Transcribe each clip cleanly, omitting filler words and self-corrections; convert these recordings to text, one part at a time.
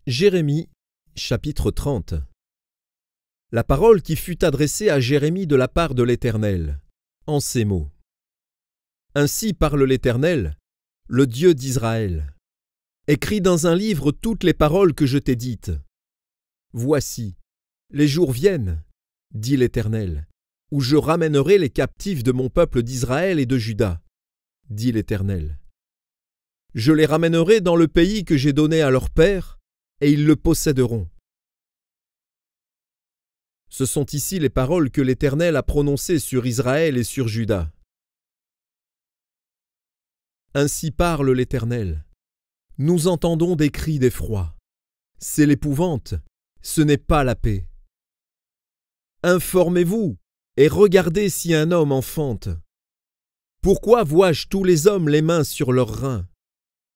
Jérémie, chapitre 30. La parole qui fut adressée à Jérémie de la part de l'Éternel, en ces mots. Ainsi parle l'Éternel, le Dieu d'Israël. Écris dans un livre toutes les paroles que je t'ai dites. Voici, les jours viennent, dit l'Éternel, où je ramènerai les captifs de mon peuple d'Israël et de Juda, dit l'Éternel. Je les ramènerai dans le pays que j'ai donné à leurs pères, et ils le posséderont. Ce sont ici les paroles que l'Éternel a prononcées sur Israël et sur Juda. Ainsi parle l'Éternel. Nous entendons des cris d'effroi. C'est l'épouvante, ce n'est pas la paix. Informez-vous et regardez si un homme enfante. Pourquoi vois-je tous les hommes les mains sur leurs reins,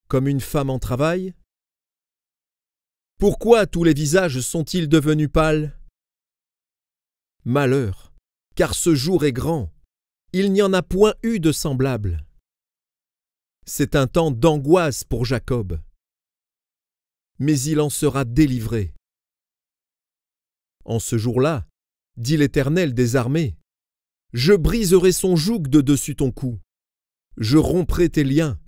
comme une femme en travail? Pourquoi tous les visages sont-ils devenus pâles? Malheur, car ce jour est grand, il n'y en a point eu de semblable. C'est un temps d'angoisse pour Jacob, mais il en sera délivré. En ce jour-là, dit l'Éternel des armées, je briserai son joug de dessus ton cou, je romprai tes liens,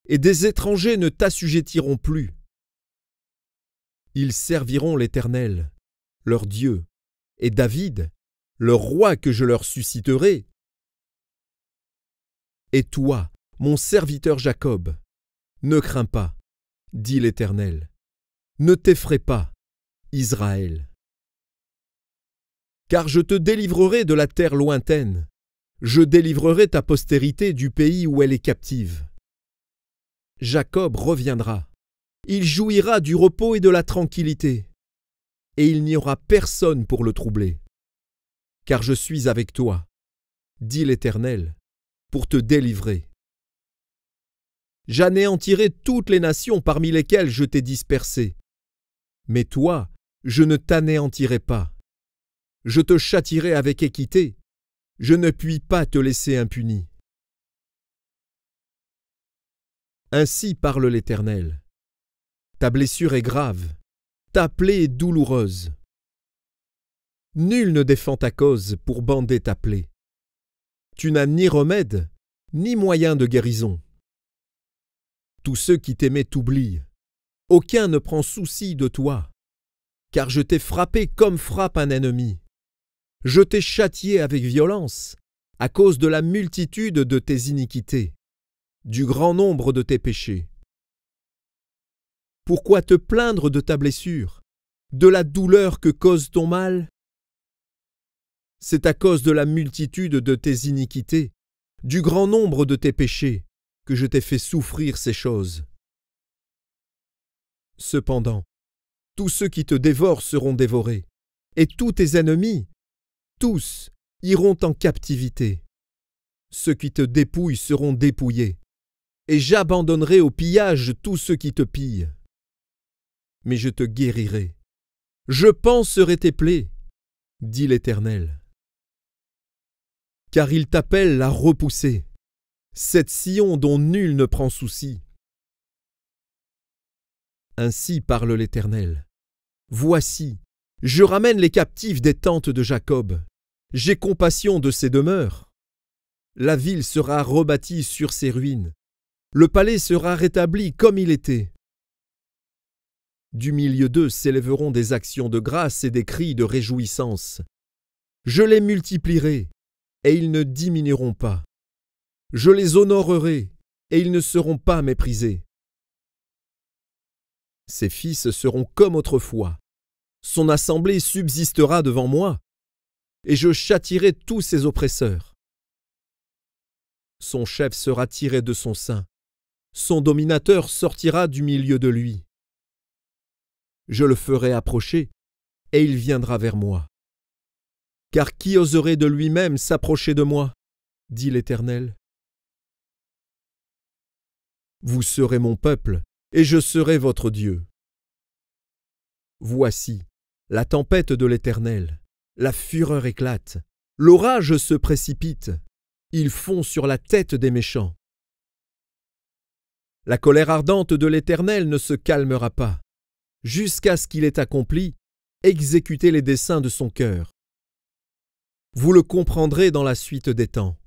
et des étrangers ne t'assujettiront plus. Ils serviront l'Éternel, leur Dieu, et David, leur roi que je leur susciterai. Et toi, mon serviteur Jacob, ne crains pas, dit l'Éternel, ne t'effraie pas, Israël. Car je te délivrerai de la terre lointaine, je délivrerai ta postérité du pays où elle est captive. Jacob reviendra, il jouira du repos et de la tranquillité, et il n'y aura personne pour le troubler. Car je suis avec toi, dit l'Éternel, pour te délivrer. J'anéantirai toutes les nations parmi lesquelles je t'ai dispersé. Mais toi, je ne t'anéantirai pas. Je te châtierai avec équité. Je ne puis pas te laisser impuni. Ainsi parle l'Éternel. Ta blessure est grave, ta plaie est douloureuse. Nul ne défend ta cause pour bander ta plaie. Tu n'as ni remède, ni moyen de guérison. Tous ceux qui t'aimaient t'oublient. Aucun ne prend souci de toi, car je t'ai frappé comme frappe un ennemi. Je t'ai châtié avec violence, à cause de la multitude de tes iniquités, du grand nombre de tes péchés. Pourquoi te plaindre de ta blessure, de la douleur que cause ton mal? C'est à cause de la multitude de tes iniquités, du grand nombre de tes péchés, que je t'ai fait souffrir ces choses. Cependant, tous ceux qui te dévorent seront dévorés, et tous tes ennemis, tous, iront en captivité. Ceux qui te dépouillent seront dépouillés, et j'abandonnerai au pillage tous ceux qui te pillent. Mais je te guérirai. Je panserai tes plaies, dit l'Éternel. Car il t'appelle la repoussée, cette Sion dont nul ne prend souci. Ainsi parle l'Éternel. Voici, je ramène les captifs des tentes de Jacob. J'ai compassion de ses demeures. La ville sera rebâtie sur ses ruines. Le palais sera rétabli comme il était. Du milieu d'eux s'élèveront des actions de grâce et des cris de réjouissance. Je les multiplierai, et ils ne diminueront pas. Je les honorerai, et ils ne seront pas méprisés. Ses fils seront comme autrefois. Son assemblée subsistera devant moi, et je châtierai tous ses oppresseurs. Son chef sera tiré de son sein. Son dominateur sortira du milieu de lui. Je le ferai approcher, et il viendra vers moi. Car qui oserait de lui-même s'approcher de moi, dit l'Éternel. Vous serez mon peuple, et je serai votre Dieu. Voici, la tempête de l'Éternel, la fureur éclate, l'orage se précipite, il fond sur la tête des méchants. La colère ardente de l'Éternel ne se calmera pas. jusqu'à ce qu'il ait accompli, exécuté les desseins de son cœur. Vous le comprendrez dans la suite des temps.